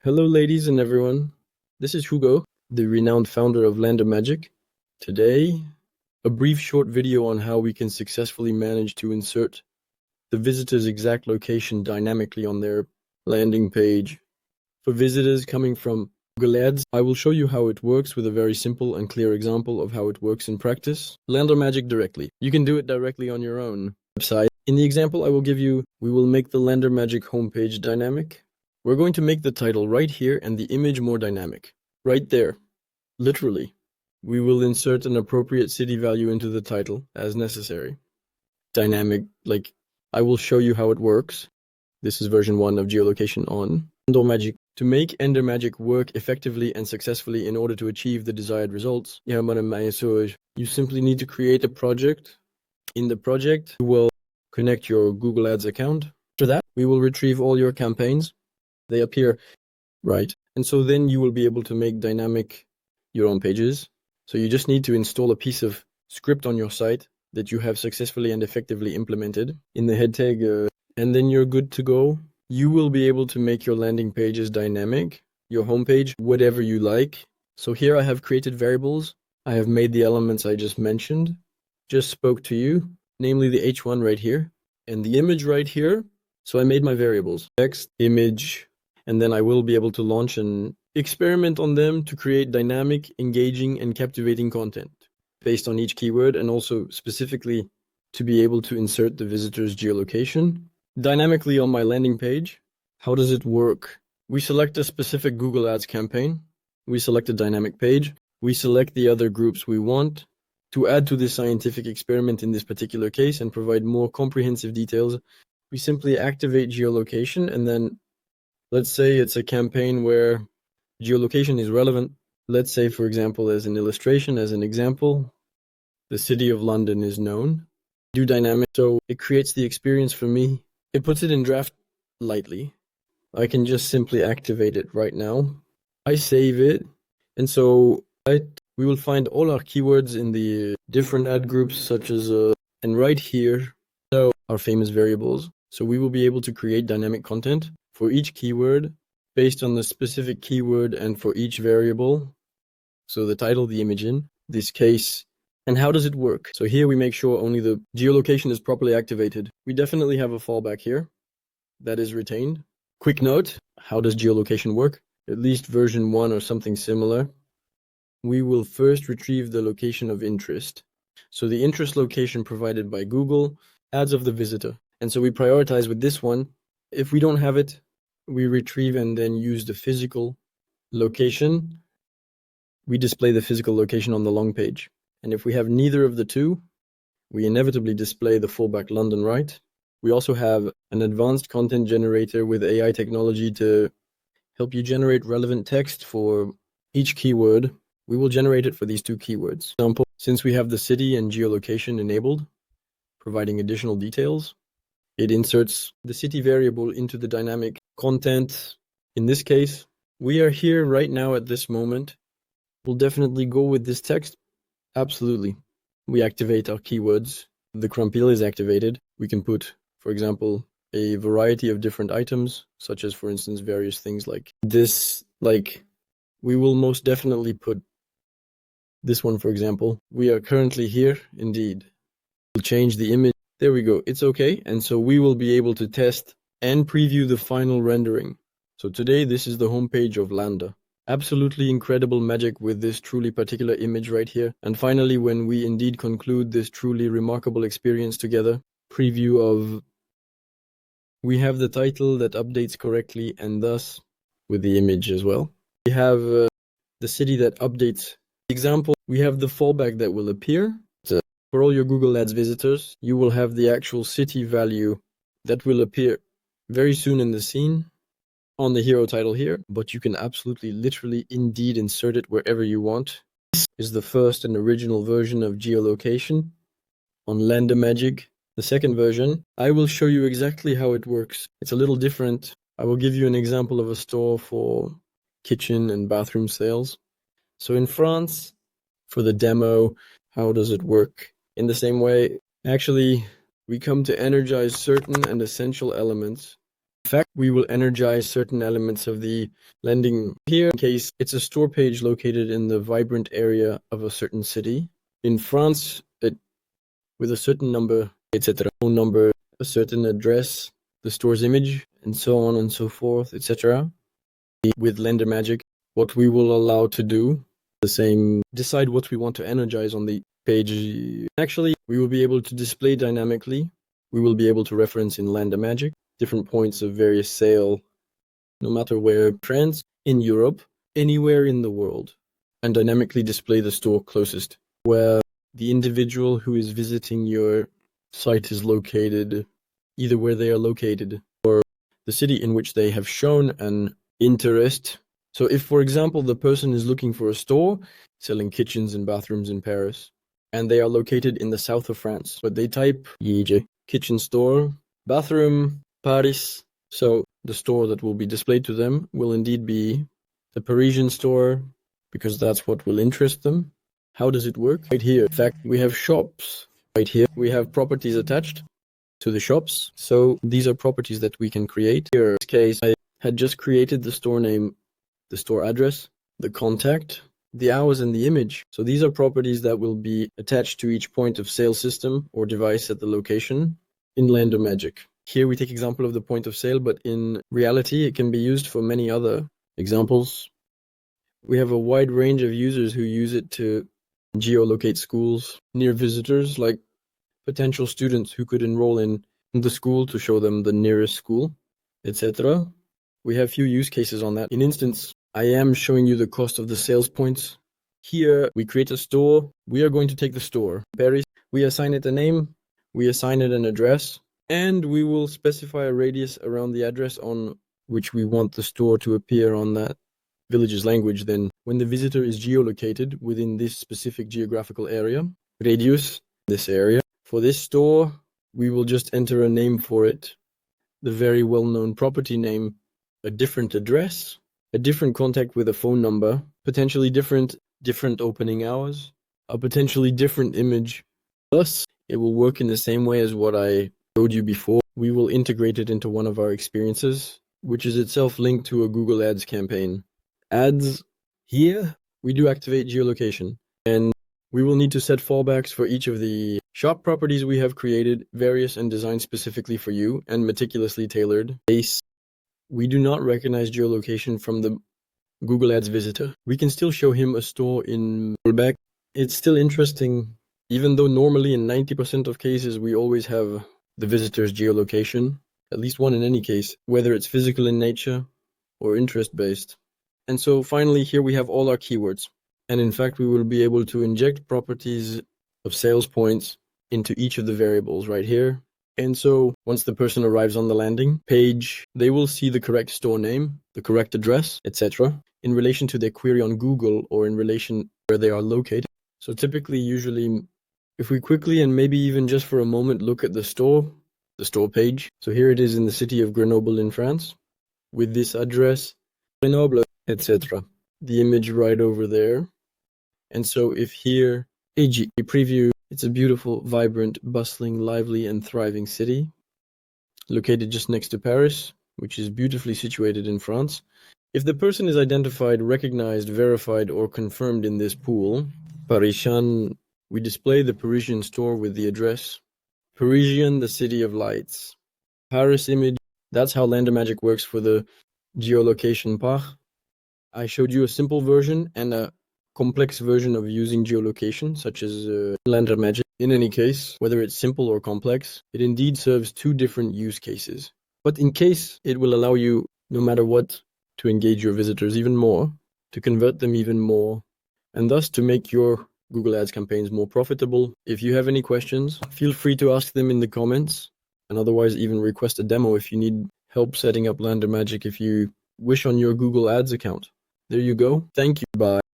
Hello, ladies and everyone. This is Hugo, the renowned founder of Lander Magic. Today, a brief short video on how we can successfully manage to insert the visitor's exact location dynamically on their landing page. For visitors coming from Google Ads, I will show you how it works with a very simple and clear example of how it works in practice. Lander Magic directly. You can do it directly on your own website. In the example I will give you, we will make the Lander Magic homepage dynamic. We're going to make the title right here and the image more dynamic. Right there. Literally. We will insert an appropriate city value into the title as necessary. Dynamic, like, I will show you how it works. This is version 1 of geolocation on Ender Magic. To make Ender Magic work effectively and successfully in order to achieve the desired results, you simply need to create a project. In the project, you will connect your Google Ads account. After that, we will retrieve all your campaigns. They appear right. And so then you will be able to make dynamic your own pages. So you just need to install a piece of script on your site that you have successfully and effectively implemented in the head tag, and then you're good to go. You will be able to make your landing pages dynamic, your homepage, whatever you like. So here I have created variables. I have made the elements I just mentioned, just spoke to you, namely the H1 right here and the image right here. So I made my variables, text, image, and then I will be able to launch an experiment on them to create dynamic, engaging, and captivating content based on each keyword, and also specifically to be able to insert the visitor's geolocation dynamically on my landing page. How does it work? We select a specific Google Ads campaign. We select a dynamic page. We select the other groups we want to add to this scientific experiment in this particular case and provide more comprehensive details. We simply activate geolocation, and then let's say it's a campaign where geolocation is relevant. Let's say, for example, as an illustration, as an example, the city of London is known. Do dynamic, so it creates the experience for me. It puts it in draft lightly. I can just simply activate it right now. I save it, and so we will find all our keywords in the different ad groups, such as, and right here, so our famous variables. So we will be able to create dynamic content for each keyword based on the specific keyword and for each variable. So the title, the image in this case. And how does it work? So here we make sure only the geolocation is properly activated. We definitely have a fallback here that is retained. Quick note, how does geolocation work? At least version 1 or something similar. We will first retrieve the location of interest. So the interest location provided by Google, ads of the visitor. And so we prioritize with this one. If we don't have it, we retrieve and then use the physical location. We display the physical location on the long page. And if we have neither of the two, we inevitably display the fallback London right. We also have an advanced content generator with AI technology to help you generate relevant text for each keyword. We will generate it for these two keywords. For example, since we have the city and geolocation enabled, providing additional details, it inserts the city variable into the dynamic content. In this case, we are here right now at this moment. We'll definitely go with this text. Absolutely. We activate our keywords. The crumpil is activated. We can put, for example, a variety of different items, such as, for instance, various things like this. Like, we will most definitely put this one, for example. We are currently here, indeed. We'll change the image. There we go. It's okay. And so we will be able to test and preview the final rendering. So today, this is the homepage of Lander. Absolutely incredible magic with this truly particular image right here. And finally, when we indeed conclude this truly remarkable experience together, preview of, we have the title that updates correctly and thus with the image as well. We have the city that updates. Example, we have the fallback that will appear. So for all your Google Ads visitors, you will have the actual city value that will appear very soon in the scene on the hero title here, but you can absolutely, literally, indeed insert it wherever you want. This is the first and original version of geolocation on Lander Magic. The second version, I will show you exactly how it works. It's a little different. I will give you an example of a store for kitchen and bathroom sales. So in France, for the demo, how does it work? In the same way, actually, we come to energize certain and essential elements In fact, we will energize certain elements of the landing here in case it's a store page located in the vibrant area of a certain city. In France, with a certain number, etc., phone number, a certain address, the store's image, and so on and so forth, etc. With Lender Magic, what we will allow to do, the same, decide what we want to energize on the page. Actually, we will be able to display dynamically. We will be able to reference in Lender Magic different points of various sale, no matter where, France, in Europe, anywhere in the world, and dynamically display the store closest, where the individual who is visiting your site is located, either where they are located or the city in which they have shown an interest. So if, for example, the person is looking for a store selling kitchens and bathrooms in Paris, and they are located in the south of France, but they type kitchen store, bathroom, Paris, so the store that will be displayed to them will indeed be the Parisian store, because that's what will interest them. How does it work? Right here, in fact, we have shops. Right here, we have properties attached to the shops. So these are properties that we can create. Here, in this case, I had just created the store name, the store address, the contact, the hours, and the image. So these are properties that will be attached to each point of sale system or device at the location in Lender Magic. Here we take example of the point of sale, but in reality, it can be used for many other examples. We have a wide range of users who use it to geolocate schools near visitors, like potential students who could enroll in the school to show them the nearest school, etc. We have few use cases on that. In instance, I am showing you the cost of the sales points. Here, we create a store. We are going to take the store, Paris. We assign it a name. We assign it an address. And we will specify a radius around the address on which we want the store to appear on that village's language. Then when the visitor is geolocated within this specific geographical area, radius, this area, for this store, we will just enter a name for it, the very well-known property name, a different address, a different contact with a phone number, potentially different opening hours, a potentially different image. Thus, it will work in the same way as what I showed you before. We will integrate it into one of our experiences, which is itself linked to a Google Ads campaign. Ads, here we do activate geolocation, and we will need to set fallbacks for each of the shop properties we have created, various and designed specifically for you and meticulously tailored. We do not recognize geolocation from the Google Ads visitor. We can still show him a store in fallback. It's still interesting, even though normally in 90% of cases we always have the visitor's geolocation, at least one in any case, whether it's physical in nature or interest-based. And so finally, here we have all our keywords. And in fact, we will be able to inject properties of sales points into each of the variables right here. And so once the person arrives on the landing page, they will see the correct store name, the correct address, etc. in relation to their query on Google or in relation where they are located. So typically, usually, if we quickly and maybe even just for a moment look at the store page. So here it is in the city of Grenoble in France with this address, Grenoble, etc. The image right over there. And so if here, a preview, it's a beautiful, vibrant, bustling, lively, and thriving city located just next to Paris, which is beautifully situated in France. If the person is identified, recognized, verified, or confirmed in this pool, Parisian, we display the Parisian store with the address. Parisian, the city of lights. Paris image, that's how Lender Magic works for the geolocation part. I showed you a simple version and a complex version of using geolocation, such as Lender Magic. In any case, whether it's simple or complex, it indeed serves two different use cases. But in case it will allow you, no matter what, to engage your visitors even more, to convert them even more, and thus to make your Google Ads campaigns more profitable. If you have any questions, feel free to ask them in the comments, and otherwise even request a demo if you need help setting up Lender Magic if you wish on your Google Ads account. There you go. Thank you. Bye.